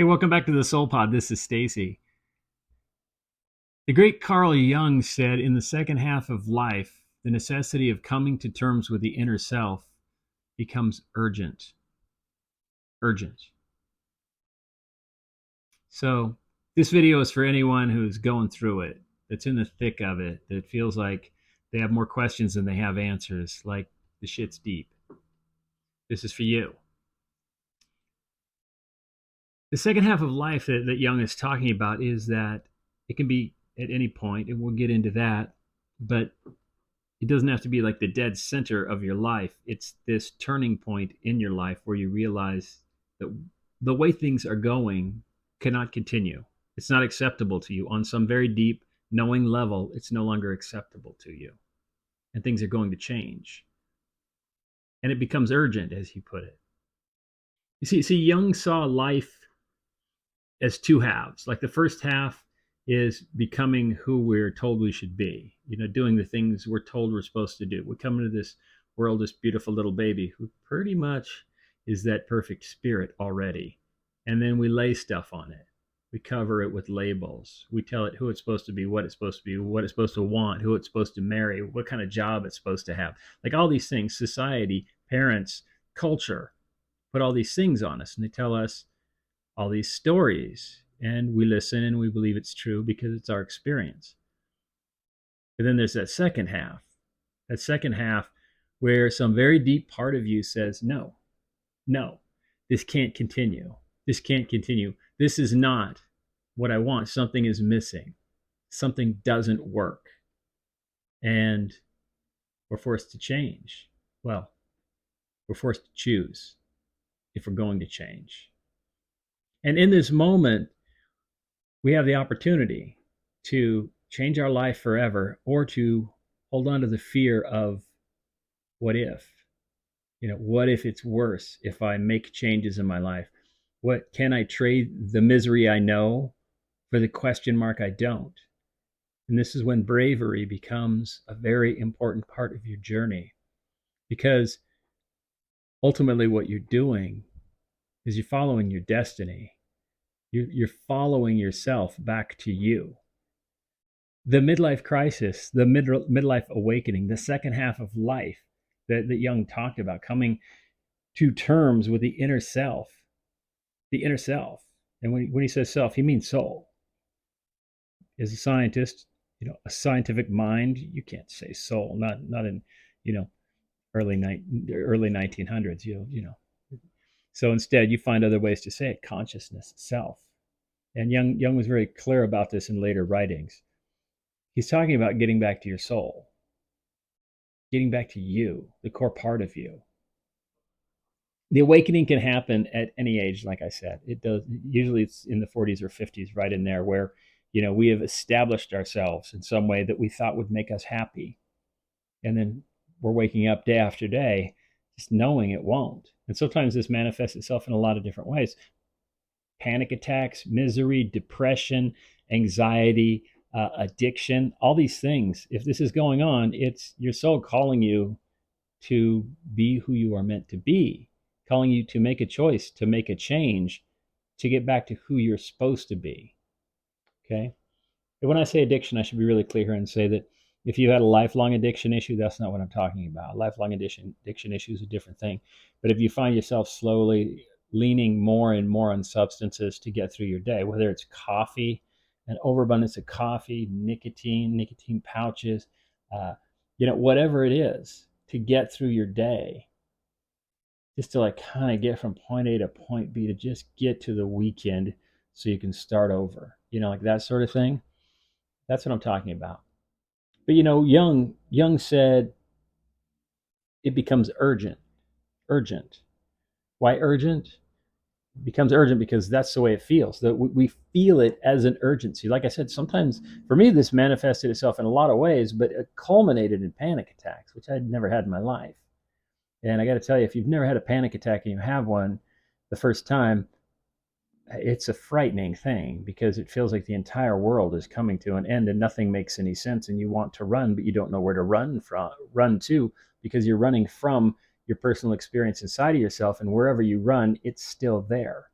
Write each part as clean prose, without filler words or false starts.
Hey, welcome back to the Soul Pod. This is Stacy. The great Carl Jung said in the second half of life, the necessity of coming to terms with the inner self becomes urgent. Urgent. So, this video is for anyone who's going through it, that's in the thick of it, that feels like they have more questions than they have answers, like the shit's deep. This is for you. The second half of life that Jung is talking about is that it can be at any point, and we'll get into that, but it doesn't have to be like the dead center of your life. It's this turning point in your life where you realize that the way things are going cannot continue. It's not acceptable to you. On some very deep, knowing level, it's no longer acceptable to you. And things are going to change. And it becomes urgent, as he put it. You see, Jung saw life as two halves. Like the first half is becoming who we're told we should be, doing the things we're told we're supposed to do. We come into this world, this beautiful little baby who pretty much is that perfect spirit already. And then we lay stuff on it. We cover it with labels. We tell it who it's supposed to be, what it's supposed to be, what it's supposed to want, who it's supposed to marry, what kind of job it's supposed to have. Like all these things, society, parents, culture, put all these things on us, and they tell us all these stories, and we listen and we believe it's true because it's our experience. But then there's that second half where some very deep part of you says, no, no, this can't continue. This can't continue. This is not what I want. Something is missing. Something doesn't work. And we're forced to change. Well, we're forced to choose if we're going to change. And in this moment, we have the opportunity to change our life forever or to hold on to the fear of what if? What if it's worse if I make changes in my life? What can I trade the misery I know for the question mark I don't? And this is when bravery becomes a very important part of your journey, because ultimately what you're doing is you're following your destiny. You're following yourself back to you. The midlife crisis, the midlife awakening, the second half of life that Jung talked about, coming to terms with the inner self. The inner self. And when he says self, he means soul. As a scientist, a scientific mind, you can't say soul, not in, early 1900s, So instead, you find other ways to say it: consciousness, self. And Jung was very clear about this in later writings. He's talking about getting back to your soul, getting back to you, the core part of you. The awakening can happen at any age, like I said. It does. Usually it's in the 40s or 50s, right in there, where we have established ourselves in some way that we thought would make us happy. And then we're waking up day after day just knowing it won't. And sometimes this manifests itself in a lot of different ways: panic attacks, misery, depression, anxiety, addiction, all these things. If this is going on, it's your soul calling you to be who you are meant to be, calling you to make a choice, to make a change, to get back to who you're supposed to be. Okay? And when I say addiction, I should be really clear here and say that if you had a lifelong addiction issue, that's not what I'm talking about. Lifelong addiction issue is a different thing. But if you find yourself slowly leaning more and more on substances to get through your day, whether it's coffee, an overabundance of coffee, nicotine pouches, whatever it is, to get through your day, just to kind of get from point A to point B, to just get to the weekend so you can start over, like that sort of thing. That's what I'm talking about. But Jung said it becomes urgent. Why urgent? It becomes urgent because that's the way it feels. That we feel it as an urgency. Like I said, sometimes for me this manifested itself in a lot of ways, but it culminated in panic attacks, which I'd never had in my life. And I got to tell you, if you've never had a panic attack and you have one the first time, it's a frightening thing, because it feels like the entire world is coming to an end and nothing makes any sense, and you want to run, but you don't know where to run to, because you're running from your personal experience inside of yourself, and wherever you run, it's still there.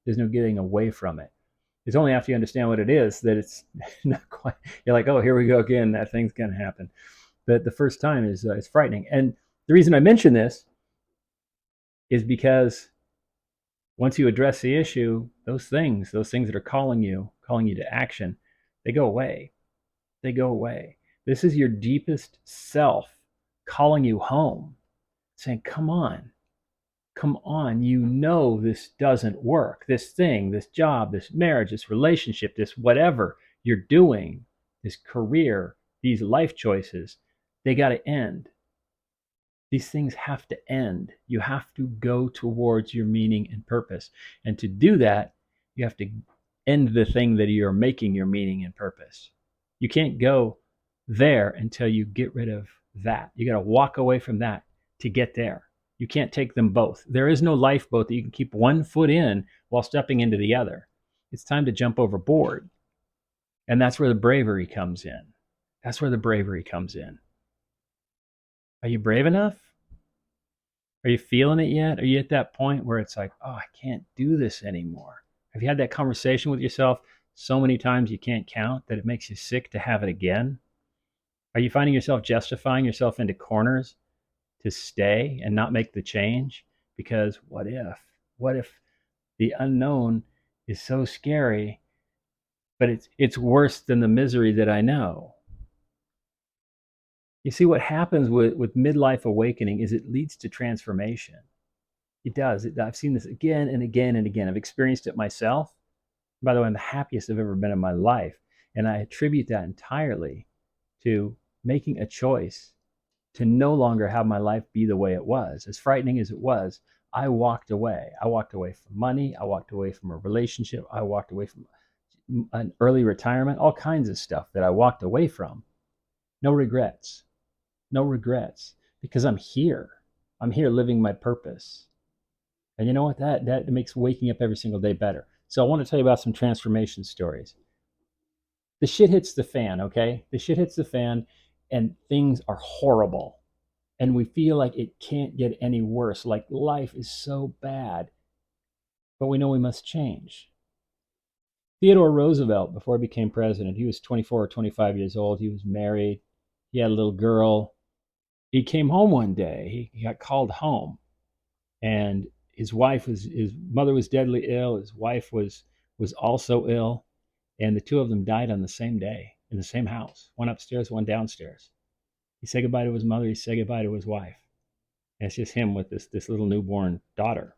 There's no getting away from it. It's only after you understand what it is that it's not quite. You're like, oh, here we go again. That thing's gonna happen. But the first time is it's frightening. And the reason I mention this is because once you address the issue, those things that are calling you to action, they go away. They go away. This is your deepest self calling you home, saying, come on, you know this doesn't work. This thing, this job, this marriage, this relationship, this whatever you're doing, this career, these life choices, they got to end. These things have to end. You have to go towards your meaning and purpose. And to do that, you have to end the thing that you're making your meaning and purpose. You can't go there until you get rid of that. You got to walk away from that to get there. You can't take them both. There is no lifeboat that you can keep one foot in while stepping into the other. It's time to jump overboard. And that's where the bravery comes in. That's where the bravery comes in. Are you brave enough? Are you feeling it yet? Are you at that point where it's like, oh, I can't do this anymore? Have you had that conversation with yourself so many times you can't count that it makes you sick to have it again? Are you finding yourself justifying yourself into corners to stay and not make the change? Because what if? What if the unknown is so scary, but it's worse than the misery that I know? You see, what happens with midlife awakening is it leads to transformation. It does. I've seen this again and again and again. I've experienced it myself. By the way, I'm the happiest I've ever been in my life. And I attribute that entirely to making a choice to no longer have my life be the way it was. As frightening as it was, I walked away. I walked away from money. I walked away from a relationship. I walked away from an early retirement, all kinds of stuff that I walked away from. No regrets. No regrets, because I'm here. I'm here living my purpose. And you know what? That makes waking up every single day better. So I want to tell you about some transformation stories. The shit hits the fan, okay? The shit hits the fan and things are horrible. And we feel like it can't get any worse, like life is so bad. But we know we must change. Theodore Roosevelt, before he became president, he was 24 or 25 years old. He was married. He had a little girl. He came home one day. He got called home, and his mother was deadly ill. His wife was also ill, and the two of them died on the same day in the same house. One upstairs, one downstairs. He said goodbye to his mother. He said goodbye to his wife. And it's just him with this little newborn daughter.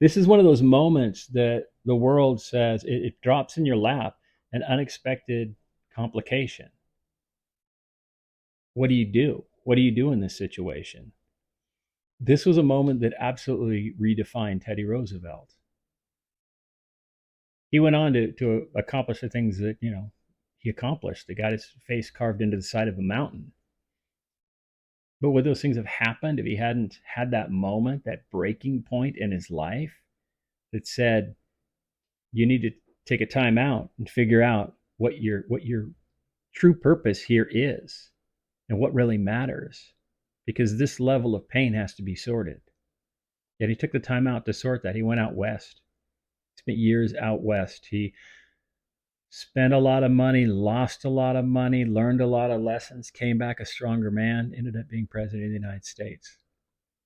This is one of those moments that the world says it drops in your lap, an unexpected complication. What do you do? What do you do in this situation? This was a moment that absolutely redefined Teddy Roosevelt. He went on to accomplish the things that, he accomplished. He got his face carved into the side of a mountain. But would those things have happened if he hadn't had that moment, that breaking point in his life that said, you need to take a time out and figure out what your true purpose here is and what really matters? Because this level of pain has to be sorted. Yet he took the time out to sort that. He went out west. He spent years out west. He spent a lot of money, lost a lot of money, learned a lot of lessons, came back a stronger man, ended up being president of the United States.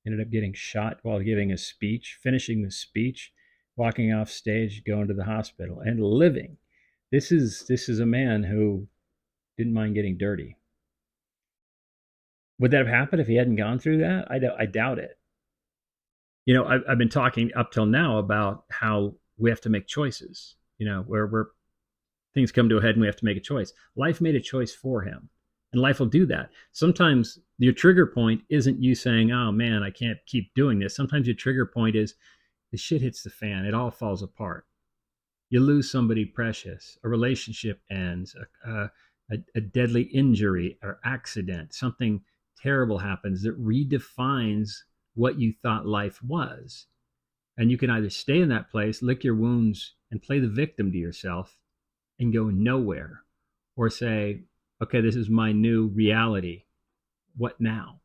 Ended up getting shot while giving a speech, finishing the speech, walking off stage, going to the hospital, and living. This is a man who didn't mind getting dirty. Would that have happened if he hadn't gone through that? I doubt it. I've been talking up till now about how we have to make choices, where things come to a head and we have to make a choice. Life made a choice for him, and life will do that. Sometimes your trigger point isn't you saying, oh man, I can't keep doing this. Sometimes your trigger point is the shit hits the fan. It all falls apart. You lose somebody precious. A relationship ends. A deadly injury or accident. Something terrible happens that redefines what you thought life was. And you can either stay in that place, lick your wounds, and play the victim to yourself and go nowhere, or say, okay, this is my new reality. What now?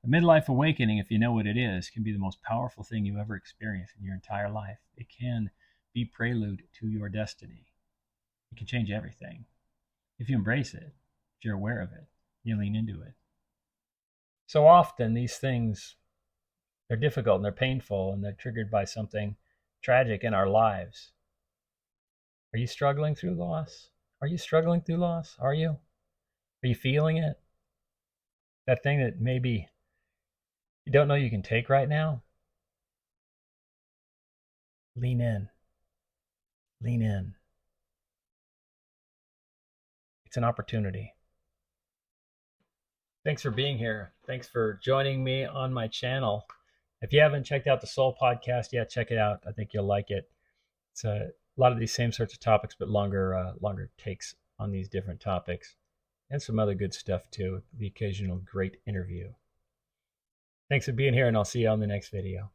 A midlife awakening, if you know what it is, can be the most powerful thing you ever experience in your entire life. It can be prelude to your destiny. It can change everything. If you embrace it, if you're aware of it, you lean into it. So often these things, they're difficult and they're painful and they're triggered by something tragic in our lives. Are you struggling through loss? Are you struggling through loss? Are you? Are you feeling it? That thing that maybe you don't know you can take right now? Lean in. Lean in. It's an opportunity. Thanks for being here. Thanks for joining me on my channel. If you haven't checked out the Soul Podcast yet, check it out. I think you'll like it. It's a lot of these same sorts of topics, but longer takes on these different topics, and some other good stuff too. The occasional great interview. Thanks for being here, and I'll see you on the next video.